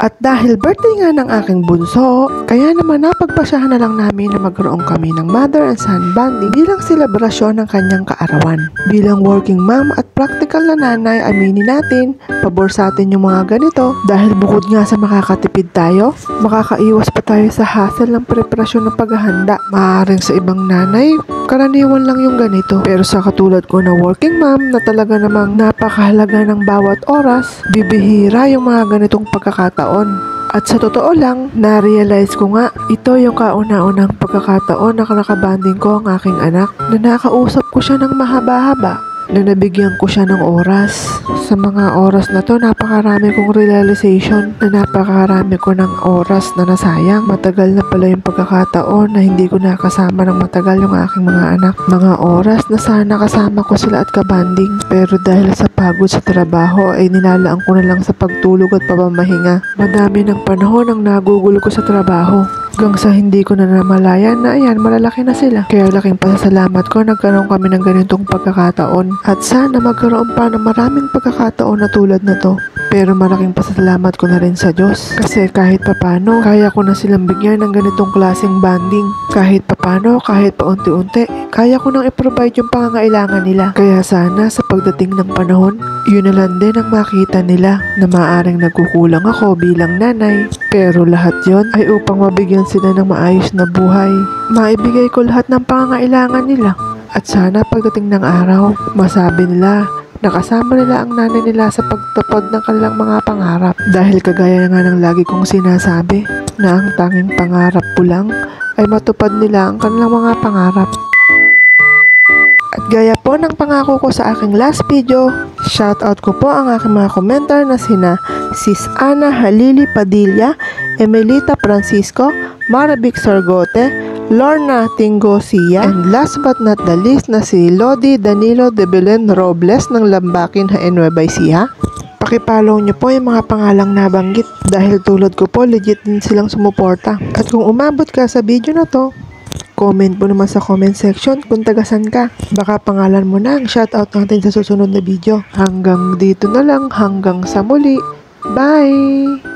At dahil birthday nga ng aking bunso, kaya naman napagpasyahan na lang namin na magkaroon kami ng mother and son bonding bilang selebrasyon ng kanyang kaarawan. Bilang working mom at practical na nanay, aminin natin, pabor sa atin yung mga ganito dahil bukod nga sa makakatipid tayo, makakaiwas pa tayo sa hassle ng preparasyon ng paghahanda. Maaaring sa ibang nanay, karaniwan lang yung ganito. Pero sa katulad ko na working mom na talaga namang napakahalaga ng bawat oras, bibihira yung mga ganitong pagkakataon. At sa totoo lang, na-realize ko nga, ito yung kauna-unang pagkakataon na nakabanding ko ang aking anak na nakausap ko siya ng mahaba-haba, na nabigyan ko siya ng oras. Sa mga oras na to, napakarami kong realization na napakarami ko ng oras na nasayang. Matagal na pala yung pagkakataon na hindi ko nakasama ng matagal yung aking mga anak. Mga oras na sana kasama ko sila at kabanding. Pero dahil sa pagod sa trabaho ay nilalaan ko na lang sa pagtulog at pamamahinga. Madami ng panahon ang nagugulo ko sa trabaho. Hanggang sa hindi ko na namalayan na ayan, malalaki na sila. Kaya laking pasasalamat ko nagkaroon kami ng ganitong pagkakataon. At sana magkaroon pa ng maraming pagkakataon na tulad na to. Pero malaking pasasalamat ko na rin sa Diyos. Kasi kahit papano, kaya ko na silang bigyan ng ganitong klaseng bonding. Kahit papano, kahit paunti-unti, kaya ko nang i-provide yung pangangailangan nila. Kaya sana sa pagdating ng panahon, yun na lang din ang makita nila na maaaring nagkukulang ako bilang nanay. Pero lahat yon ay upang mabigyan sila ng maayos na buhay. Maibigay ko lahat ng pangangailangan nila. At sana pagdating ng araw, masabi nila nakasama nila ang nanay nila sa pagtupad ng kanilang mga pangarap. Dahil kagaya nga ng lagi kong sinasabi na ang tanging pangarap ko lang ay matupad nila ang kanilang mga pangarap. At gaya po ng pangako ko sa aking last video, shoutout ko po ang aking mga komentar na sina Sis Ana Halili Padilla, Emelita Francisco, Maravic Sargote, Lorna Tingosia, and last but not the least na si Lodi Danilo de Belen Robles ng Lambakin, Nueva Ecija. Pakipollow nyo po yung mga pangalang nabanggit dahil tulad ko po legit din silang sumuporta. At kung umabot ka sa video na to, comment mo naman sa comment section kung tagasan ka. Baka pangalan mo na ang shoutout natin sa susunod na video. Hanggang dito na lang, hanggang sa muli. Bye!